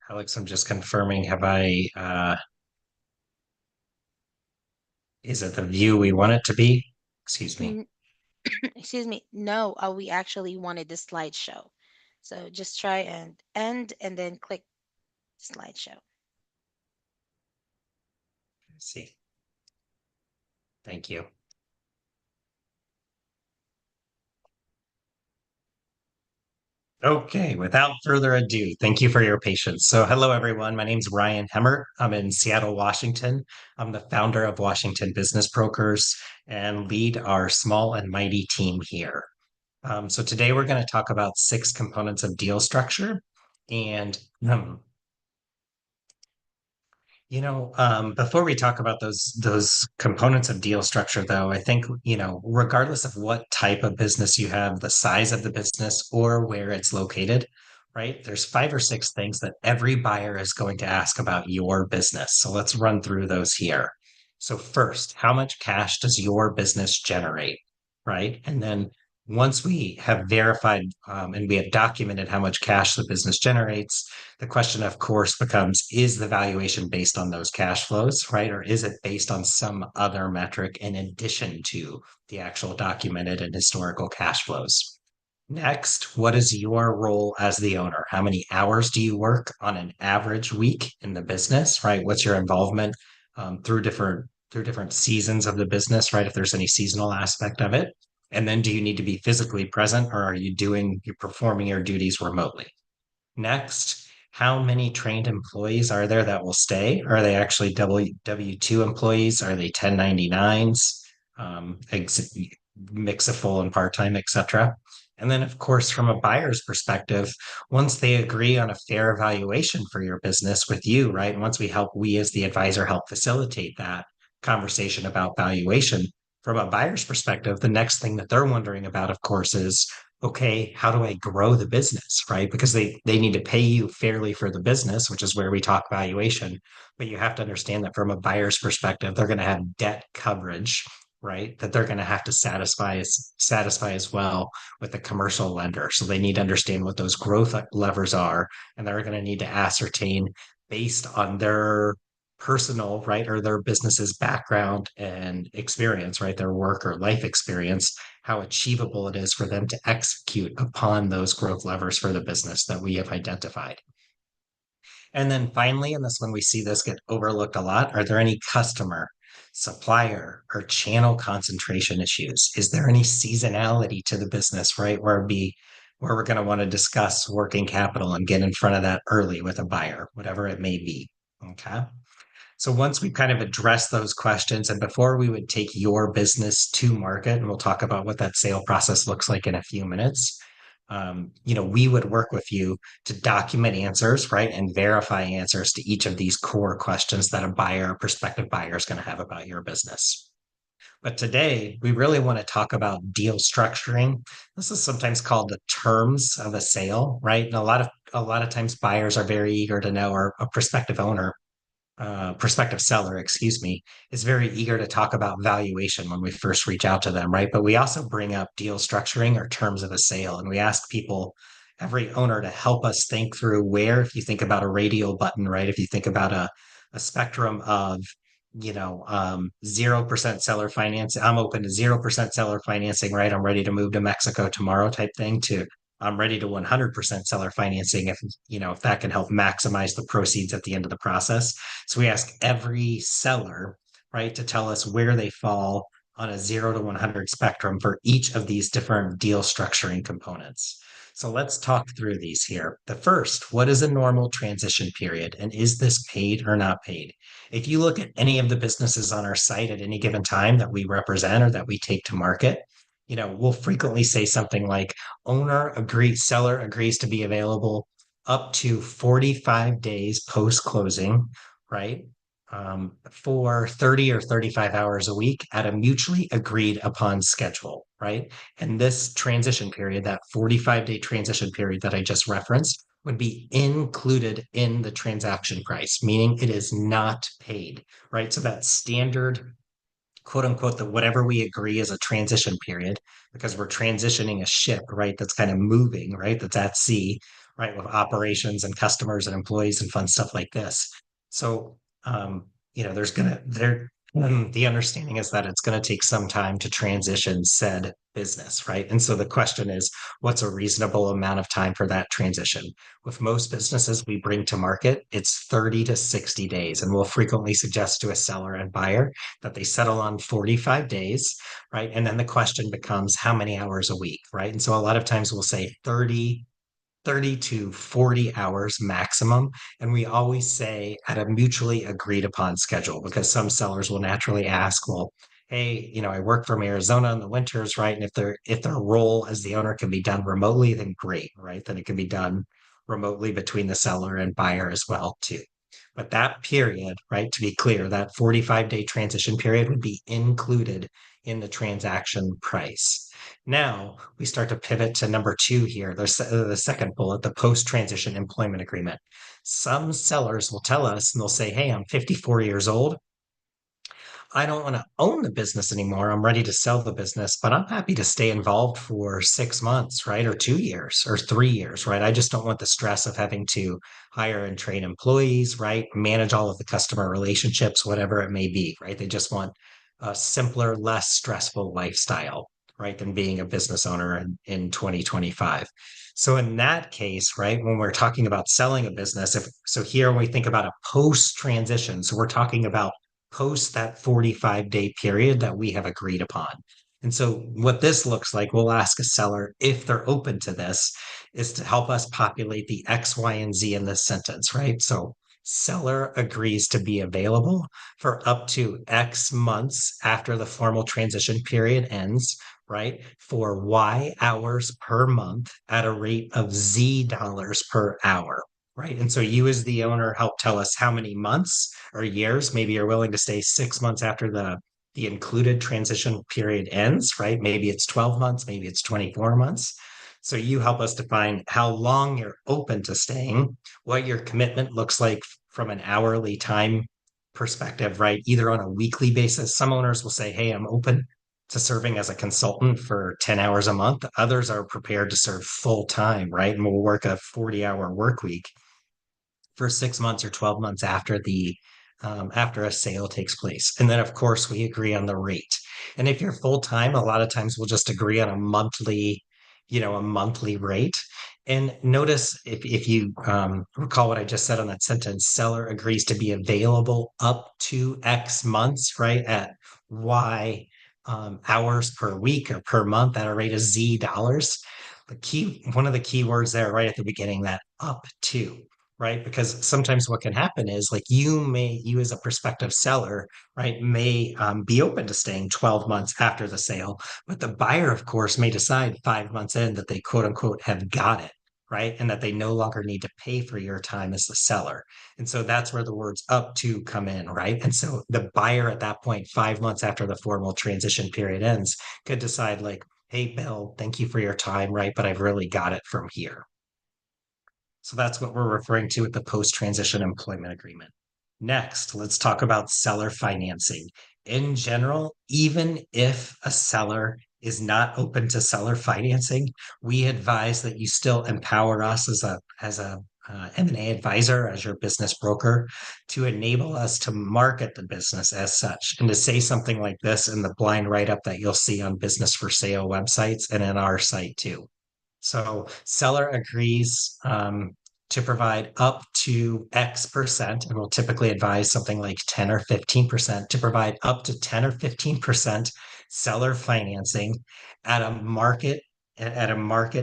Alex, I'm just confirming, have I, is it the view we want it to be? Excuse me. N- Excuse me. No, we actually wanted the slideshow. So just try and end and then click slideshow. Let's see. Thank you. Okay, without further ado, thank you for your patience. So, hello everyone. My name's Ryan Hemmer. I'm in Seattle, Washington. I'm the founder of Washington Business Brokers and lead our small and mighty team here. So today we're going to talk about six components of deal structure. And before we talk about those components of deal structure, though, I think, regardless of what type of business you have, the size of the business, or where it's located, right? There's five or six things that every buyer is going to ask about your business. So let's run through those here. So first, how much cash does your business generate, right? And then once we have verified and we have documented how much cash the business generates, the question, of course, becomes, is the valuation based on those cash flows, right? Or is it based on some other metric in addition to the actual documented and historical cash flows? Next, what is your role as the owner? How many hours do you work on an average week in the business, right? What's your involvement through different seasons of the business, right? If there's any seasonal aspect of it. And then do you need to be physically present or are you performing your duties remotely? Next, how many trained employees are there that will stay? Are they actually W-2 employees? Are they 1099s? Mix of full and part-time, etc. And then, of course, from a buyer's perspective, once they agree on a fair valuation for your business with you, right? And once we as the advisor help facilitate that conversation about valuation, from a buyer's perspective, the next thing that they're wondering about, of course, is okay, how do I grow the business, right? Because they need to pay you fairly for the business, which is where we talk valuation. But you have to understand that from a buyer's perspective, they're going to have debt coverage, right? That they're going to have to satisfy as well with a commercial lender. So they need to understand what those growth levers are, and they're going to need to ascertain based on their personal, right, or their business's background and experience, right, their work or life experience, how achievable it is for them to execute upon those growth levers for the business that we have identified. And then finally, and this one we see this get overlooked a lot, are there any customer, supplier, or channel concentration issues? Is there any seasonality to the business, right? Where we're going to want to discuss working capital and get in front of that early with a buyer, whatever it may be. Okay. So once we kind of address those questions, and before we would take your business to market, and we'll talk about what that sale process looks like in a few minutes, we would work with you to document answers, right, and verify answers to each of these core questions that a buyer, a prospective buyer, is going to have about your business. But today, we really want to talk about deal structuring. This is sometimes called the terms of a sale, right? And a lot of times buyers are very eager to know, or a prospective owner prospective seller, excuse me, is very eager to talk about valuation when we first reach out to them, right? But we also bring up deal structuring or terms of a sale, and we ask people, every owner, to help us think through where, if you think about a radial button, right? If you think about a spectrum of 0% seller financing, I'm open to 0% seller financing, right? I'm ready to move to Mexico tomorrow type thing, to I'm ready to 100% seller financing if that can help maximize the proceeds at the end of the process. So we ask every seller, right, to tell us where they fall on a 0 to 100 spectrum for each of these different deal structuring components. So let's talk through these here. The first, what is a normal transition period? And is this paid or not paid? If you look at any of the businesses on our site at any given time that we represent or that we take to market, we'll frequently say something like seller agrees to be available up to 45 days post closing, right? For 30 or 35 hours a week at a mutually agreed upon schedule, right? And this transition period, that 45-day transition period that I just referenced, would be included in the transaction price, meaning it is not paid, right? So that standard, quote unquote, the whatever we agree is a transition period, because we're transitioning a ship, right? That's kind of moving, right? That's at sea, right? With operations and customers and employees and fun stuff like this. So, there's gonna there the understanding is that it's going to take some time to transition said business, right? And so the question is, what's a reasonable amount of time for that transition? With most businesses we bring to market, it's 30 to 60 days. And we'll frequently suggest to a seller and buyer that they settle on 45 days, right? And then the question becomes how many hours a week, right? And so a lot of times we'll say 30 to 40 hours maximum. And we always say at a mutually agreed upon schedule because some sellers will naturally ask, well, hey, I work from Arizona in the winters, right? And if their role as the owner can be done remotely, then great, right? Then it can be done remotely between the seller and buyer as well, too. But that period, right, to be clear, that 45-day transition period would be included in the transaction price. Now we start to pivot to number two here. There's the second bullet, the post-transition employment agreement. Some sellers will tell us and they'll say, hey, I'm 54 years old. I don't want to own the business anymore. I'm ready to sell the business, but I'm happy to stay involved for 6 months, right? Or 2 years or 3 years, right? I just don't want the stress of having to hire and train employees, right? Manage all of the customer relationships, whatever it may be, right? They just want a simpler, less stressful lifestyle, right? Than being a business owner in 2025. So in that case, right, when we're talking about selling a business, if so here when we think about a post transition, so we're talking about post that 45-day period that we have agreed upon. And so, what this looks like, we'll ask a seller if they're open to this, is to help us populate the X, Y, and Z in this sentence, right? So, seller agrees to be available for up to X months after the formal transition period ends, right? For Y hours per month at a rate of Z dollars per hour, right? And so you as the owner help tell us how many months or years maybe you're willing to stay 6 months after the included transition period ends, right? Maybe it's 12 months, maybe it's 24 months. So you help us define how long you're open to staying, what your commitment looks like from an hourly time perspective, right? Either on a weekly basis. Some owners will say, hey, I'm open to serving as a consultant for 10 hours a month. Others are prepared to serve full time, right? And we'll work a 40-hour work week for 6 months or 12 months after a sale takes place. And then of course we agree on the rate. And if you're full time, a lot of times we'll just agree on a monthly rate. And notice if you recall what I just said on that sentence, seller agrees to be available up to X months, right? At Y hours per week or per month at a rate of Z dollars. One of the key words there right at the beginning, that up to, right? Because sometimes what can happen is like you as a prospective seller, right, may be open to staying 12 months after the sale, but the buyer, of course, may decide 5 months in that they quote unquote have got it, right? And that they no longer need to pay for your time as the seller. And so that's where the words up to come in, right? And so the buyer at that point, 5 months after the formal transition period ends, could decide like, hey, Bill, thank you for your time, right? But I've really got it from here. So that's what we're referring to with the post-transition employment agreement. Next, let's talk about seller financing. In general, even if a seller is not open to seller financing, we advise that you still empower us as a M&A advisor, as your business broker, to enable us to market the business as such, and to say something like this in the blind write-up that you'll see on business for sale websites and in our site too. So seller agrees to provide up to X%, and we'll typically advise something like 10 or 15% to provide up to 10 or 15% seller financing at a market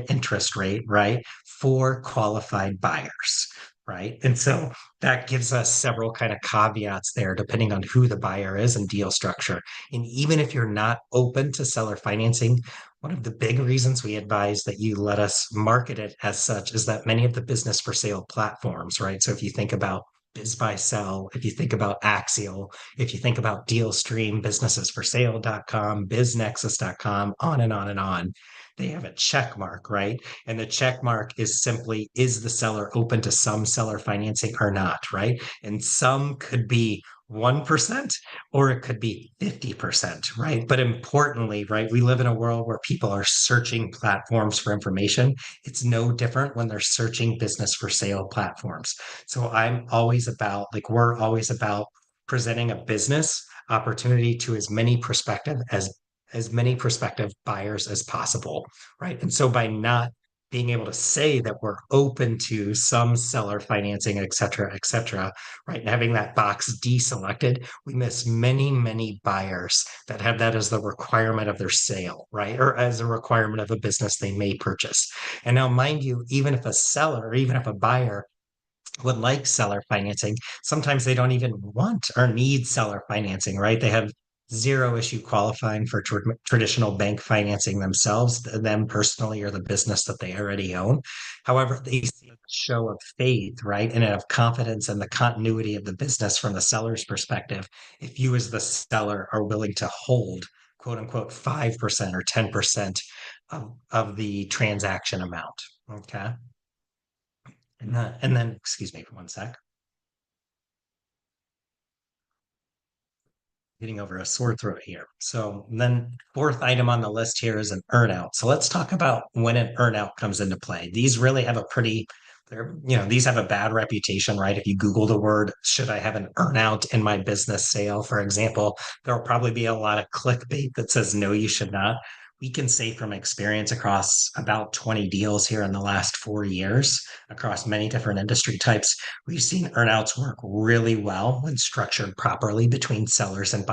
interest rate, right, for qualified buyers, right? And so that gives us several kind of caveats there, depending on who the buyer is and deal structure. And even if you're not open to seller financing, one of the big reasons we advise that you let us market it as such is that many of the business for sale platforms, right? So if you think about Biz by Sell, if you think about Axial, if you think about DealStream, businessesforsale.com, biznexus.com, on and on and on, they have a check mark, right? And the check mark is simply, is the seller open to some seller financing or not, right? And some could be 1%, or it could be 50%, right? But importantly, right, we live in a world where people are searching platforms for information. It's no different when they're searching business for sale platforms. So we're always about presenting a business opportunity to as many prospective buyers as possible, right? And so by not being able to say that we're open to some seller financing, et cetera, right? And having that box deselected, we miss many, many buyers that have that as the requirement of their sale, right? Or as a requirement of a business they may purchase. And now, mind you, even if a seller, or even if a buyer would like seller financing, sometimes they don't even want or need seller financing, right? They have zero issue qualifying for traditional bank financing themselves, them personally, or the business that they already own. However, they see a show of faith, right? And of confidence in the continuity of the business from the seller's perspective. If you, as the seller, are willing to hold, quote unquote, 5% or 10% of the transaction amount. Okay. And then, excuse me for one sec. Getting over a sore throat here. So then fourth item on the list here is an earnout. So let's talk about when an earnout comes into play. These really have a pretty these have a bad reputation, right? If you Google the word, should I have an earnout in my business sale, for example, there'll probably be a lot of clickbait that says, no, you should not. We can say from experience across about 20 deals here in the last 4 years across many different industry types, we've seen earnouts work really well when structured properly between sellers and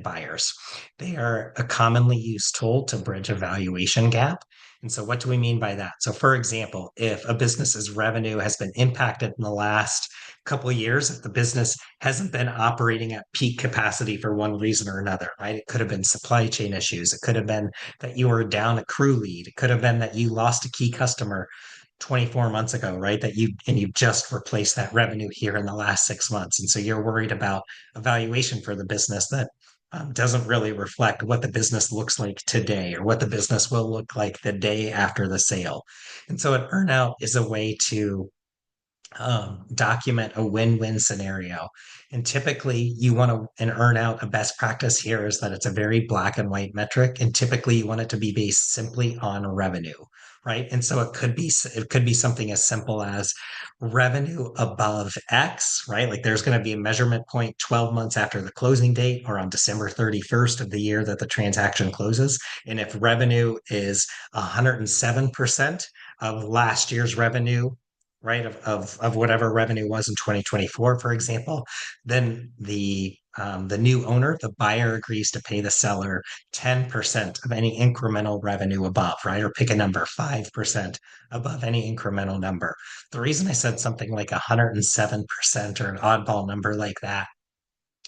buyers. They are a commonly used tool to bridge a valuation gap. And so, what do we mean by that? So, for example, if a business's revenue has been impacted in the last couple of years, if the business hasn't been operating at peak capacity for one reason or another, right? It could have been supply chain issues. It could have been that you were down a crew lead. It could have been that you lost a key customer 24 months ago, right? You just replaced that revenue here in the last 6 months. And so you're worried about a valuation for the business that doesn't really reflect what the business looks like today or what the business will look like the day after the sale. And so an earnout is a way to document a win-win scenario. And typically, you want to and earn out a best practice here is that it's a very black and white metric, and typically you want it to be based simply on revenue, right? And so it could be something as simple as revenue above X, right? Like there's going to be a measurement point 12 months after the closing date or on December 31st of the year that the transaction closes. And if revenue is 107% of last year's revenue, right, of whatever revenue was in 2024, for example, then the new owner, the buyer, agrees to pay the seller 10% of any incremental revenue above, right? Or pick a number, 5% above any incremental number. The reason I said something like 107% or an oddball number like that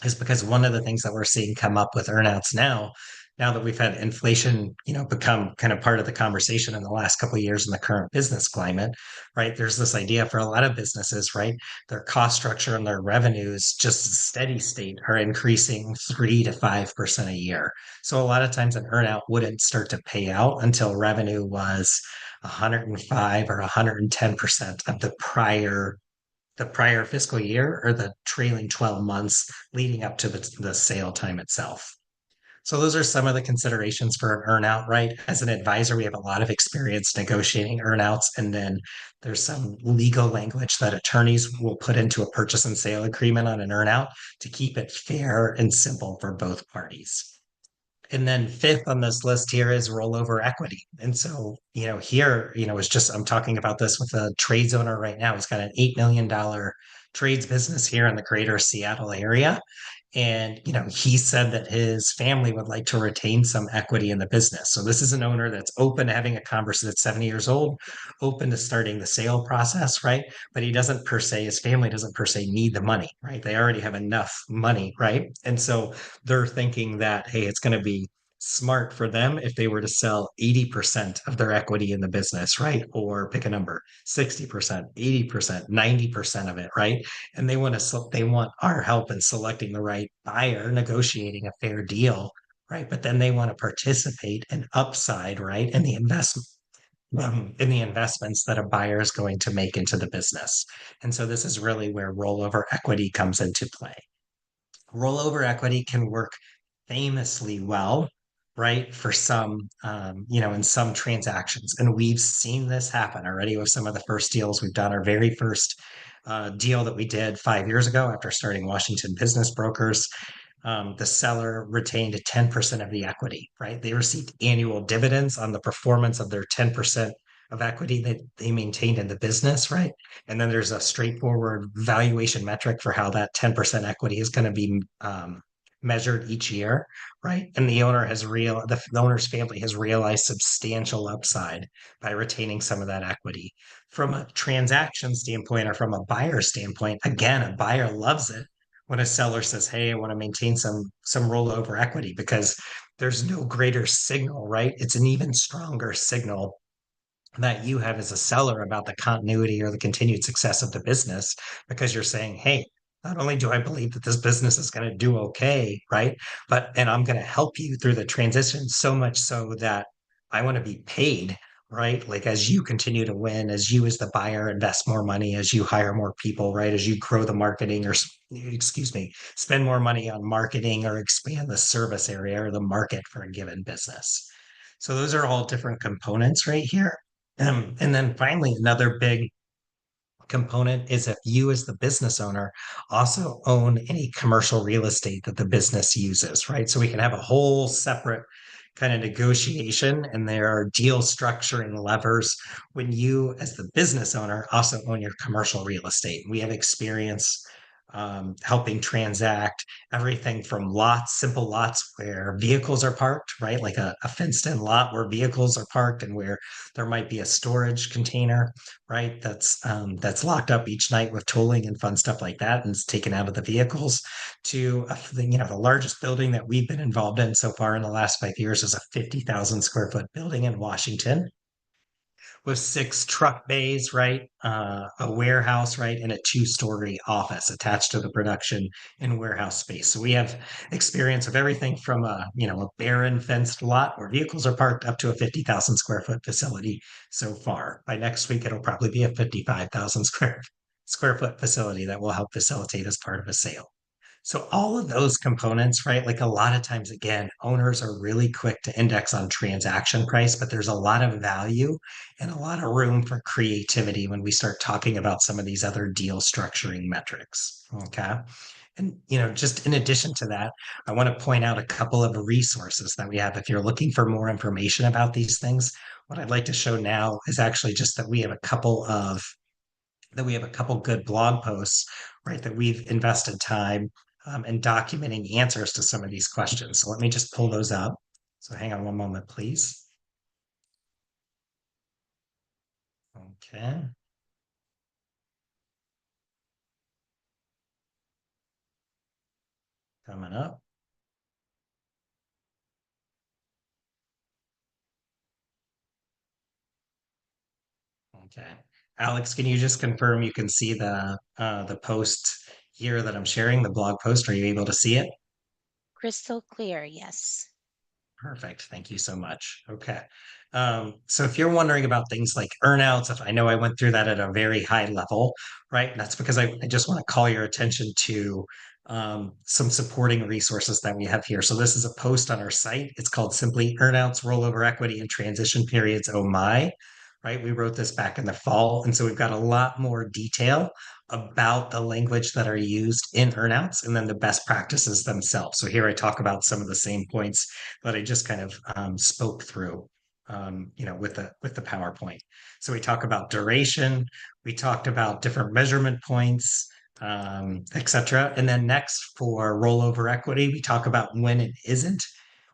is because one of the things that we're seeing come up with earnouts now that we've had inflation, become kind of part of the conversation in the last couple of years in the current business climate, right? There's this idea for a lot of businesses, right? Their cost structure and their revenues, just steady state, are increasing 3 to 5% a year. So a lot of times an earnout wouldn't start to pay out until revenue was 105 or 110% of the prior fiscal year or the trailing 12 months leading up to the sale time itself. So those are some of the considerations for an earnout, right? As an advisor, we have a lot of experience negotiating earnouts, and then there's some legal language that attorneys will put into a purchase and sale agreement on an earnout to keep it fair and simple for both parties. And then fifth on this list here is rollover equity. And so, here, it's just, I'm talking about this with a trades owner right now. He's got an $8 million trades business here in the greater Seattle area. And, he said that his family would like to retain some equity in the business. So this is an owner that's open to having a conversation that's 70 years old, open to starting the sale process, right? But his family doesn't per se need the money, right? They already have enough money, right? And so they're thinking that, hey, it's going to be smart for them if they were to sell 80% of their equity in the business, right? Or pick a number, 60%, 80%, 90% of it, right? And they want our help in selecting the right buyer, negotiating a fair deal, right? But then they want to participate in upside, right? In the investments that a buyer is going to make into the business. And so this is really where rollover equity comes into play. Rollover equity can work famously well, right, for some, in some transactions. And we've seen this happen already with some of the first deals we've done. Our very first deal that we did 5 years ago after starting Washington Business Brokers, the seller retained 10% of the equity, right? They received annual dividends on the performance of their 10% of equity that they maintained in the business, right? And then there's a straightforward valuation metric for how that 10% equity is going to be measured each year, right? And the owner's family has realized substantial upside by retaining some of that equity. From a transaction standpoint or from a buyer standpoint, again, a buyer loves it when a seller says, "Hey, I want to maintain some rollover equity," because there's no greater signal, right? It's an even stronger signal that you have as a seller about the continuity or the continued success of the business, because you're saying, "Hey, not only do I believe that this business is going to do okay, right? And I'm going to help you through the transition so much so that I want to be paid, right? Like as you continue to win, as you as the buyer invest more money, as you hire more people, right? As you grow the marketing or excuse me, spend more money on marketing or expand the service area or the market for a given business." So those are all different components right here. And then finally, another big component is if you, as the business owner, also own any commercial real estate that the business uses, right? So we can have a whole separate kind of negotiation, and there are deal structuring levers when you, as the business owner, also own your commercial real estate. We have experience helping transact everything from lots, simple lots where vehicles are parked, right? Like a fenced in lot where vehicles are parked and where there might be a storage container, right? That's locked up each night with tooling and fun stuff like that, and it's taken out of the vehicles. To the largest building that we've been involved in so far in the last 5 years is a 50,000 square foot building in Washington with six truck bays, right? A warehouse, right? And a two-story office attached to the production and warehouse space. So we have experience of everything from a barren fenced lot where vehicles are parked up to a 50,000 square foot facility so far. By next week, it'll probably be a 55,000 square foot facility that will help facilitate as part of a sale. So all of those components, right? Like a lot of times, again, owners are really quick to index on transaction price, but there's a lot of value and a lot of room for creativity when we start talking about some of these other deal structuring metrics. Okay. And, just in addition to that, I want to point out a couple of resources that we have. If you're looking for more information about these things, what I'd like to show now is actually just that we have a couple good blog posts, right, that we've invested time in documenting answers to some of these questions. So let me just pull those up. So hang on one moment, please. Okay, coming up. Okay. Alex, can you just confirm you can see the post here that I'm sharing, the blog post? Are you able to see it? Crystal clear, yes. Perfect. Thank you so much. Okay. So if you're wondering about things like earnouts, if I know I went through that at a very high level, right? That's because I just want to call your attention to some supporting resources that we have here. So this is a post on our site. It's called simply Earnouts, Rollover Equity, and Transition Periods. Oh my, right? We wrote this back in the fall. And so we've got a lot more detail about the language that are used in earnouts and then the best practices themselves. So here I talk about some of the same points that I just kind of spoke through, with the PowerPoint. So we talk about duration, we talked about different measurement points, etc. And then next for rollover equity, we talk about when it isn't,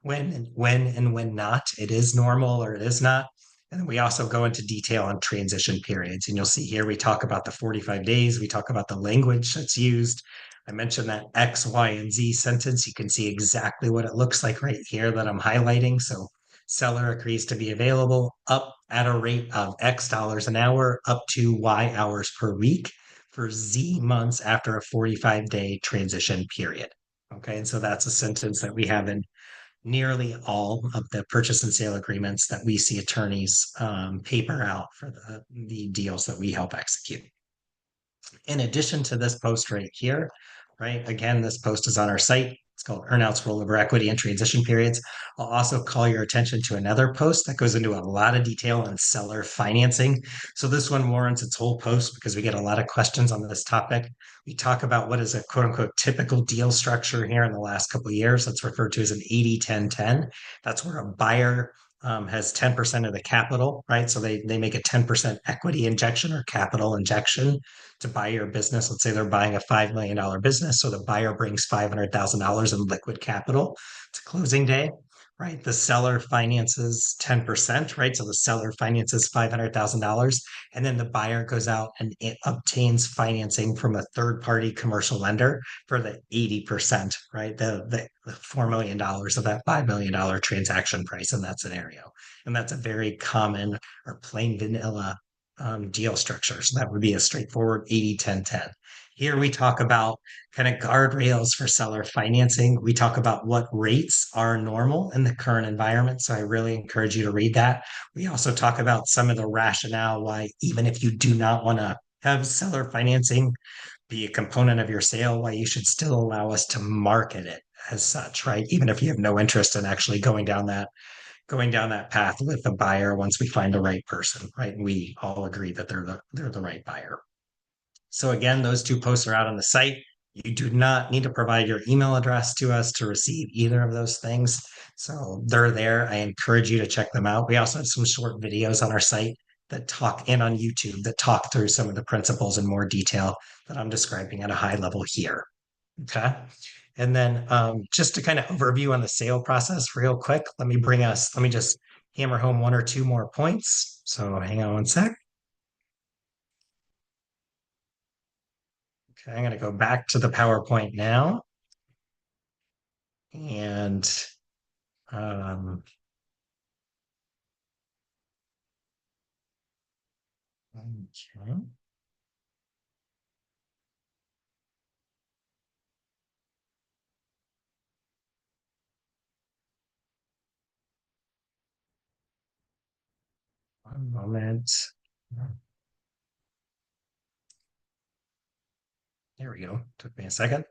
when not it is normal or it is not. And then we also go into detail on transition periods. And you'll see here we talk about the 45 days, we talk about the language that's used. I mentioned that X, Y, and Z sentence. You can see exactly what it looks like right here that I'm highlighting. So seller agrees to be available up at a rate of X dollars an hour up to Y hours per week for Z months after a 45-day transition period. Okay, and so that's a sentence that we have in nearly all of the purchase and sale agreements that we see attorneys paper out for the deals that we help execute. In addition to this post right here, right? Again, this post is on our site. It's called Earnouts, Rollover Equity and Transition Periods. I'll also call your attention to another post that goes into a lot of detail on seller financing. So this one warrants its whole post because we get a lot of questions on this topic. We talk about what is a quote unquote typical deal structure here in the last couple of years. That's referred to as an 80-10-10. That's where a buyer has 10% of the capital, right? So they make a 10% equity injection or capital injection to buy your business. Let's say they're buying a $5 million business. So the buyer brings $500,000 in liquid capital to closing day, right? The seller finances 10%, right? So the seller finances $500,000. And then the buyer goes out and it obtains financing from a third party commercial lender for the 80%, right? The $4 million of that $5 million transaction price in that scenario. And that's a very common or plain vanilla deal structure. So that would be a straightforward 80-10-10. Here we talk about kind of guardrails for seller financing. We talk about what rates are normal in the current environment. So I really encourage you to read that. We also talk about some of the rationale why, even if you do not want to have seller financing be a component of your sale, why you should still allow us to market it as such, right? Even if you have no interest in actually going down that path with the buyer once we find the right person, right? And we all agree that they're the right buyer. So again, those two posts are out on the site. You do not need to provide your email address to us to receive either of those things. So they're there. I encourage you to check them out. We also have some short videos on our site that talk and on YouTube that talk through some of the principles in more detail that I'm describing at a high level here. Okay. And then just to kind of overview on the sale process real quick, let me just hammer home one or two more points. So hang on one sec. Okay, I'm going to go back to the PowerPoint now. And um, okay. One moment. There we go. Took me a second.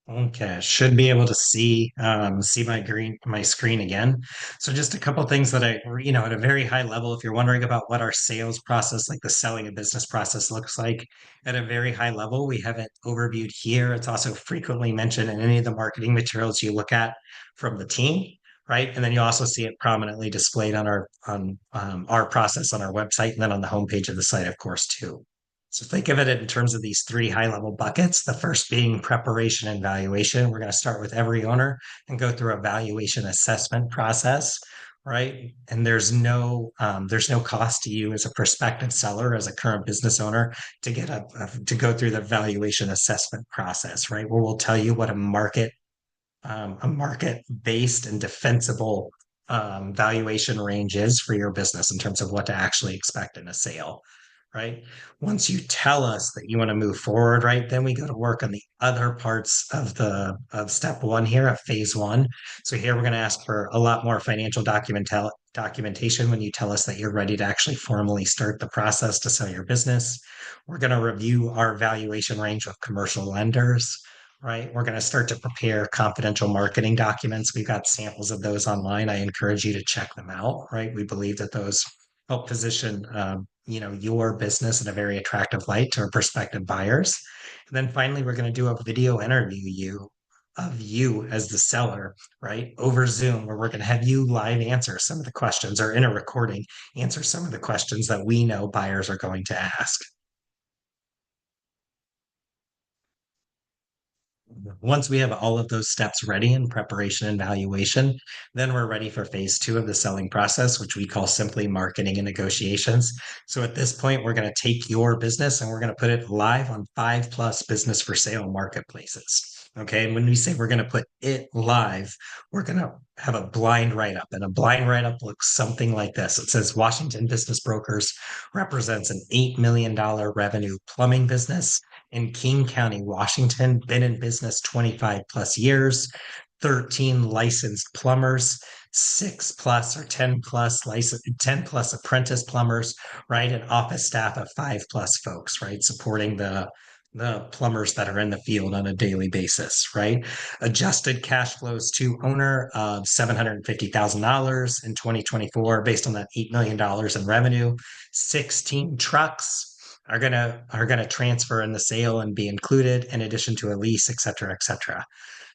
Okay, should be able to see my screen again. So just a couple things that at a very high level, if you're wondering about what our sales process, like the selling a business process looks like at a very high level, we have it overviewed here. It's also frequently mentioned in any of the marketing materials you look at from the team, right? And then you also see it prominently displayed on our process on our website and then on the homepage of the site, of course, too. So think of it in terms of these three high level buckets. The first being preparation and valuation. We're going to start with every owner and go through a valuation assessment process, right? And there's no cost to you as a prospective seller, as a current business owner, to go through the valuation assessment process, right? Where we'll tell you what a market based and defensible valuation range is for your business in terms of what to actually expect in a sale, right? Once you tell us that you want to move forward, right, then we go to work on the other parts of step one here, of phase one. So here we're going to ask for a lot more financial documentation when you tell us that you're ready to actually formally start the process to sell your business. We're going to review our valuation range with commercial lenders, right? We're going to start to prepare confidential marketing documents. We've got samples of those online. I encourage you to check them out, right? We believe that those help position your business in a very attractive light to our prospective buyers. And then finally, we're going to do a video interview of you as the seller, right? Over Zoom, where we're going to have you live answer some of the questions, or in a recording, answer some of the questions that we know buyers are going to ask. Once we have all of those steps ready in preparation and valuation, then we're ready for phase two of the selling process, which we call simply marketing and negotiations. So at this point, we're going to take your business and we're going to put it live on 5+ business for sale marketplaces. Okay. And when we say we're going to put it live, we're going to have a blind write up. And a blind write up looks something like this. It says Washington Business Brokers represents an $8 million revenue plumbing business in King County, Washington, been in business 25+ years, 13 licensed plumbers, 6 plus or 10 plus license, 10 plus apprentice plumbers, right? An office staff of 5 plus folks, right? Supporting the plumbers that are in the field on a daily basis, right? Adjusted cash flows to owner of $750,000 in 2024 based on that $8 million in revenue. 16 trucks are gonna transfer in the sale and be included in addition to a lease, et cetera, et cetera,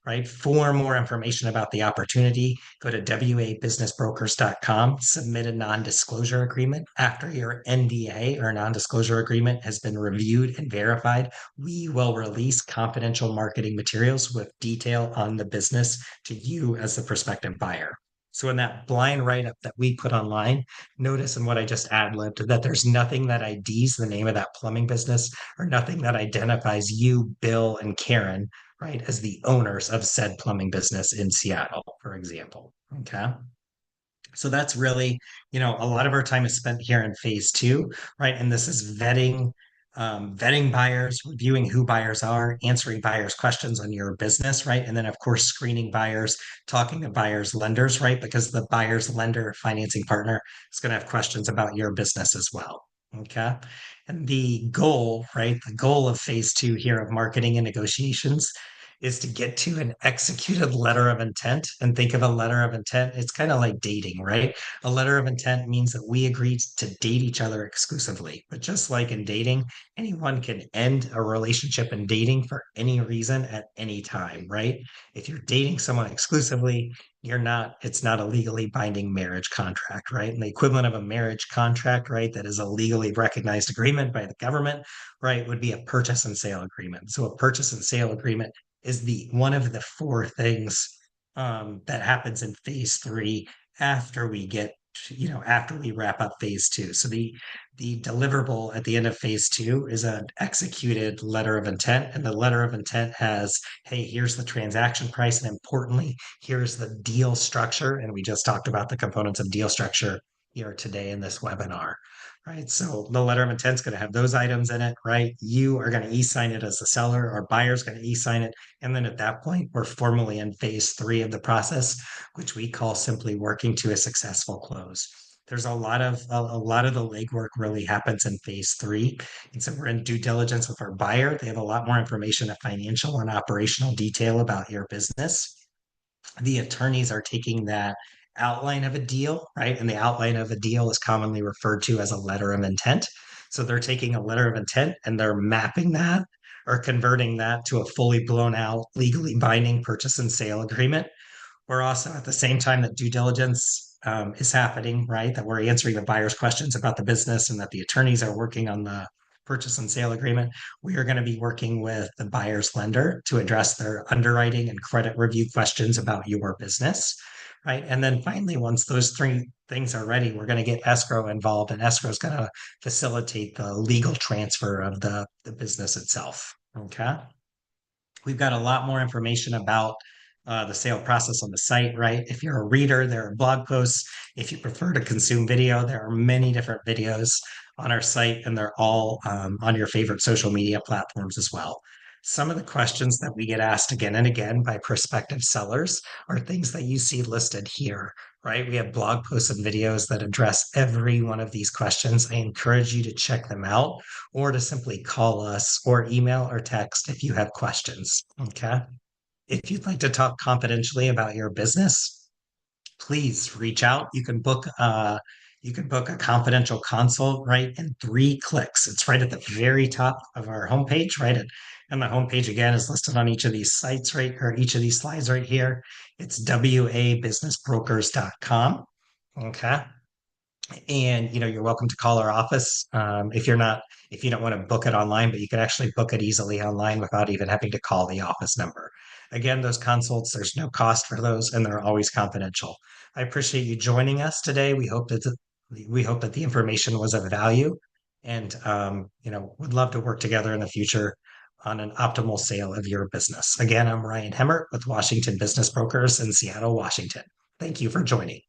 right? For more information about the opportunity, go to wabusinessbrokers.com, submit a non-disclosure agreement. After your NDA or non-disclosure agreement has been reviewed and verified, we will release confidential marketing materials with detail on the business to you as the prospective buyer. So in that blind write-up that we put online, notice in what I just ad-libbed that there's nothing that IDs the name of that plumbing business or nothing that identifies you, Bill, and Karen, right, as the owners of said plumbing business in Seattle, for example. Okay. So that's really, a lot of our time is spent here in phase two, right? And this is vetting buyers, reviewing who buyers are, answering buyers' questions on your business, right? And then, of course, screening buyers, talking to buyers' lenders, right? Because the buyer's lender financing partner is going to have questions about your business as well. Okay. And the goal, right? The goal of phase two here of marketing and negotiations is to get to an executed letter of intent. And think of a letter of intent, it's kind of like dating, right? A letter of intent means that we agreed to date each other exclusively. But just like in dating, anyone can end a relationship in dating for any reason at any time, right? If you're dating someone exclusively, it's not a legally binding marriage contract, right? And the equivalent of a marriage contract, right, that is a legally recognized agreement by the government, right, would be a purchase and sale agreement. So a purchase and sale agreement is the one of the four things that happens in phase three after we get after we wrap up phase two. So the deliverable at the end of phase two is an executed letter of intent, and the letter of intent has, hey, here's the transaction price, and importantly, here's the deal structure. And we just talked about the components of deal structure here today in this webinar. Right. So the letter of intent is going to have those items in it, right? You are going to e-sign it as the seller, or buyer's going to e-sign it. And then at that point, we're formally in phase three of the process, which we call simply working to a successful close. There's a lot of the legwork really happens in phase three. And so we're in due diligence with our buyer. They have a lot more information of financial and operational detail about your business. The attorneys are taking that outline of a deal, right? And the outline of a deal is commonly referred to as a letter of intent. So they're taking a letter of intent and they're mapping that or converting that to a fully blown out, legally binding purchase and sale agreement. We're also at the same time that due diligence is happening, right? That we're answering the buyer's questions about the business and that the attorneys are working on the purchase and sale agreement. We are going to be working with the buyer's lender to address their underwriting and credit review questions about your business, right? And then finally, once those three things are ready, we're going to get escrow involved, and escrow is going to facilitate the legal transfer of the business itself. Okay. We've got a lot more information about the sale process on the site, right? If you're a reader, there are blog posts. If you prefer to consume video, there are many different videos on our site, and they're all on your favorite social media platforms as well. Some of the questions that we get asked again and again by prospective sellers are things that you see listed here, right? We have blog posts and videos that address every one of these questions. I encourage you to check them out or to simply call us or email or text if you have questions. Okay. If you'd like to talk confidentially about your business, please reach out. You can book a confidential consult, right, in 3 clicks. It's right at the very top of our homepage, right? And the homepage again is listed on each of these sites, right, or each of these slides right here. It's wabusinessbrokers.com. Okay. And you're welcome to call our office if you don't want to book it online, but you can actually book it easily online without even having to call the office number. Again, those consults, there's no cost for those, and they're always confidential. I appreciate you joining us today. We hope that the information was of value, and would love to work together in the future on an optimal sale of your business. Again, I'm Ryan Hemmert with Washington Business Brokers in Seattle, Washington. Thank you for joining.